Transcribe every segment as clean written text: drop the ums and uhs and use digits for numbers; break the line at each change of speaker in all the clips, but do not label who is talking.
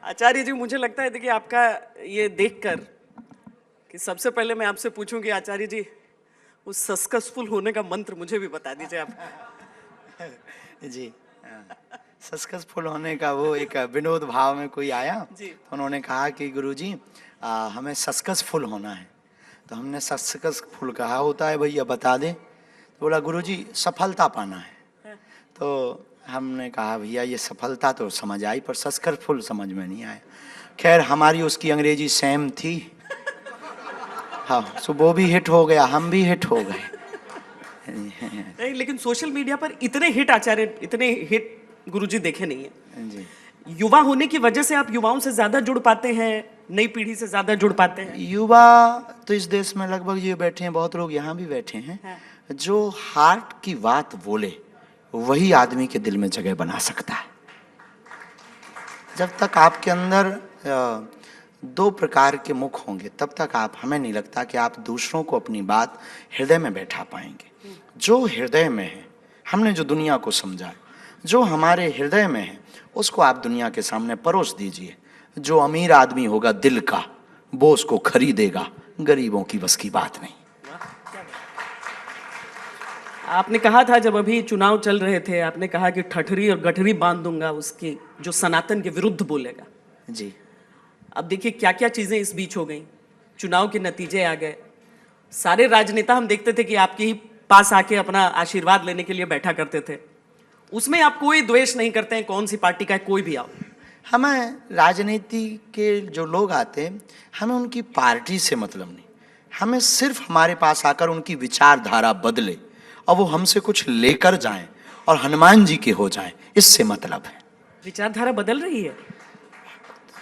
आचार्य जी, मुझे लगता है देखिए आपका ये देखकर कि सबसे पहले मैं आपसे पूछूं कि आचार्य जी उस सक्सेसफुल होने का मंत्र मुझे भी बता दीजिए आप।
जी, सक्सेसफुल होने का वो एक विनोद भाव में कोई आया
जी।
तो उन्होंने कहा कि गुरुजी हमें सक्सेसफुल होना है। तो हमने सक्सेसफुल कहा होता है भैया बता दे। तो बोला गुरुजी सफलता पाना है। तो हमने कहा भैया ये सफलता तो समझ आई पर सक्सेसफुल समझ में नहीं आया। खैर हमारी उसकी अंग्रेजी सेम थी। हाँ, सो वो भी हिट हो गया, हम भी हिट हो गए।
नहीं, लेकिन सोशल मीडिया पर इतने हिट आचार्य, इतने हिट गुरुजी देखे नहीं है
जी।
युवा होने की वजह से। आप युवाओं से ज्यादा जुड़ पाते हैं, नई पीढ़ी से ज्यादा जुड़ पाते हैं?
युवा तो इस देश में लगभग ये बैठे हैं, बहुत लोग यहाँ भी बैठे हैं।
हाँ।
जो हार्ट की बात बोले वही आदमी के दिल में जगह बना सकता है। जब तक आपके अंदर दो प्रकार के मुख होंगे तब तक आप, हमें नहीं लगता कि आप दूसरों को अपनी बात हृदय में बैठा पाएंगे। जो हृदय में है, हमने जो दुनिया को समझा है, जो हमारे हृदय में है उसको आप दुनिया के सामने परोस दीजिए। जो अमीर आदमी होगा दिल का वो उसको खरीदेगा, गरीबों की बस की बात नहीं।
आपने कहा था जब अभी चुनाव चल रहे थे, आपने कहा कि ठठरी और गठरी बांध दूंगा उसकी जो सनातन के विरुद्ध बोलेगा।
जी।
अब देखिए क्या क्या चीजें इस बीच हो गई। चुनाव के नतीजे आ गए, सारे राजनेता हम देखते थे कि आपके ही पास आके अपना आशीर्वाद लेने के लिए बैठा करते थे। उसमें आप कोई द्वेष नहीं करते हैं, कौन सी पार्टी का है कोई भी आओ।
हमें राजनीति के जो लोग आते हैं हमें उनकी पार्टी से मतलब नहीं, हमें सिर्फ हमारे पास आकर उनकी विचारधारा बदले और वो हमसे कुछ लेकर जाएं और हनुमान जी के हो जाएं, इससे मतलब है।
विचारधारा बदल रही है।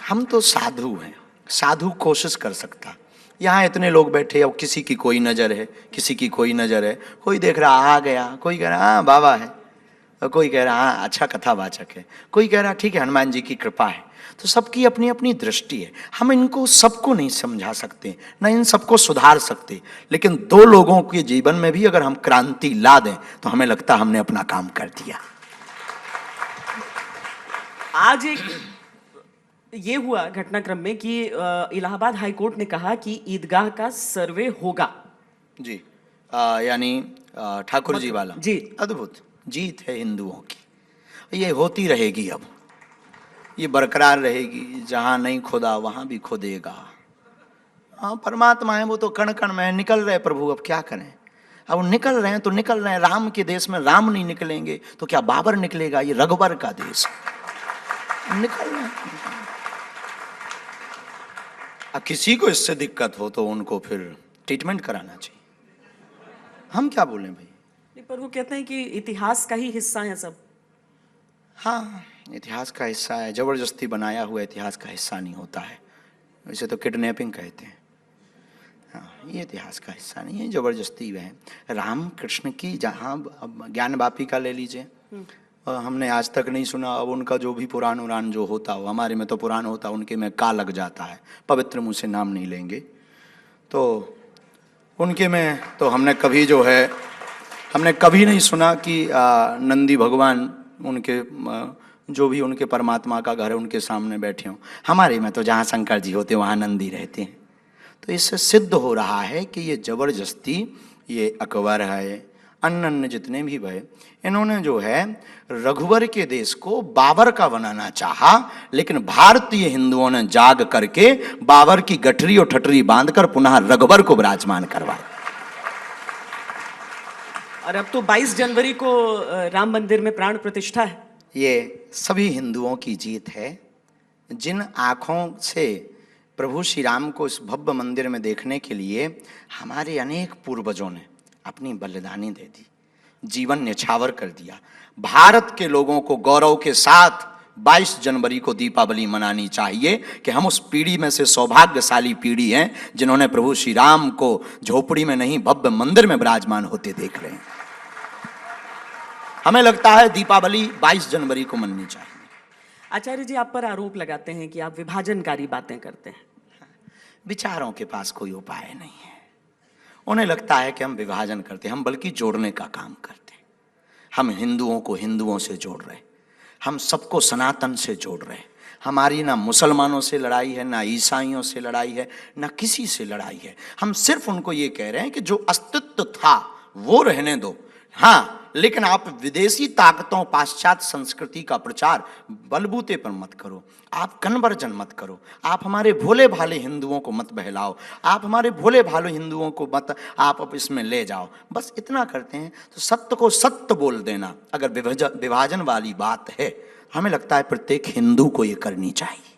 हम तो साधु हैं, साधु कोशिश कर सकता। यहाँ इतने लोग बैठे, अब किसी की कोई नज़र है, किसी की कोई नज़र है, कोई देख रहा आ गया, कोई कह रहा हाँ बाबा है, और कोई कह रहा हाँ अच्छा कथावाचक है, कोई कह रहा ठीक है हनुमान जी की कृपा है। तो सबकी अपनी अपनी दृष्टि है। हम इनको सबको नहीं समझा सकते, न इन सबको सुधार सकते, लेकिन दो लोगों के जीवन में भी अगर हम क्रांति ला दें तो हमें लगता हमने अपना काम कर दिया।
आज एक ये हुआ घटनाक्रम में कि इलाहाबाद हाई कोर्ट ने कहा कि ईदगाह का सर्वे होगा।
जी, यानी ठाकुर जी वाला
जी।
अद्भुत जीत है हिंदुओं की। ये होती रहेगी, अब ये बरकरार रहेगी। जहाँ नहीं खुदा वहाँ भी खुदेगा। हाँ, परमात्मा है, वो तो कण कण में निकल रहे प्रभु, अब क्या करें। अब वो निकल रहे हैं तो निकल रहे हैं। राम के देश में राम नहीं निकलेंगे तो क्या बाबर निकलेगा? ये रघुबर का देश निकल रहे हैं। अब किसी को इससे दिक्कत हो तो उनको फिर ट्रीटमेंट कराना चाहिए। हम क्या बोलें भाई।
नहीं, पर वो कहते हैं कि इतिहास का ही हिस्सा है सब।
हाँ, इतिहास का हिस्सा है, जबरदस्ती बनाया हुआ इतिहास का हिस्सा नहीं होता है। इसे तो किडनैपिंग कहते हैं। हाँ, ये इतिहास का हिस्सा नहीं है, जबरदस्ती है। राम कृष्ण की जहाँ, अब ज्ञान वापिका ले लीजिए, हमने आज तक नहीं सुना। अब उनका जो भी पुराण उरान जो होता हो, हमारे में तो पुराण होता, उनके में का लग जाता है। पवित्र मुँह से नाम नहीं लेंगे। तो उनके में तो हमने कभी जो है, हमने कभी नहीं सुना कि नंदी भगवान उनके जो भी उनके परमात्मा का घर है उनके सामने बैठे हों। हमारे में तो जहाँ शंकर जी होते वहाँ नंदी रहते हैं। तो इससे सिद्ध हो रहा है कि ये जबरदस्ती, ये अकबर है, अन्य अन्य जितने भी भय, इन्होंने जो है रघुवर के देश को बाबर का बनाना चाहा, लेकिन भारतीय हिंदुओं ने जाग करके बाबर की गठरी और ठठरी बांधकर पुनः रघुवर को विराजमान करवाया।
और अब तो 22 जनवरी को राम मंदिर में प्राण प्रतिष्ठा है।
ये सभी हिंदुओं की जीत है। जिन आँखों से प्रभु श्री राम को इस भव्य मंदिर में देखने के लिए हमारे अनेक पूर्वजों ने अपनी बलिदानी दे दी, जीवन न्यछावर कर दिया, भारत के लोगों को गौरव के साथ 22 जनवरी को दीपावली मनानी चाहिए कि हम उस पीढ़ी में से सौभाग्यशाली पीढ़ी हैं जिन्होंने प्रभु श्री राम को झोपड़ी में नहीं भव्य मंदिर में विराजमान होते देख रहे हैं। हमें लगता है दीपावली 22 जनवरी को मननी चाहिए।
आचार्य जी, आप पर आरोप लगाते हैं कि आप विभाजनकारी बातें करते हैं।
विचारों के पास कोई उपाय नहीं है। उन्हें लगता है कि हम विभाजन करते हैं, हम बल्कि जोड़ने का काम करते हैं। हम हिंदुओं को हिंदुओं से जोड़ रहे, हम सबको सनातन से जोड़ रहे, हमारी ना मुसलमानों से लड़ाई है, ना ईसाइयों से लड़ाई है, ना किसी से लड़ाई है। हम सिर्फ उनको ये कह रहे हैं कि जो अस्तित्व था वो रहने दो। हाँ, लेकिन आप विदेशी ताकतों, पाश्चात्य संस्कृति का प्रचार बलबूते पर मत करो, आप कन्वर्जन मत करो, आप हमारे भोले भाले हिंदुओं को मत बहलाओ, आप हमारे भोले भाले हिंदुओं को मत आप अब इसमें ले जाओ। बस इतना करते हैं तो सत्य को सत्य बोल देना। अगर विभाजन वाली बात है, हमें लगता है प्रत्येक हिंदू को ये करनी चाहिए।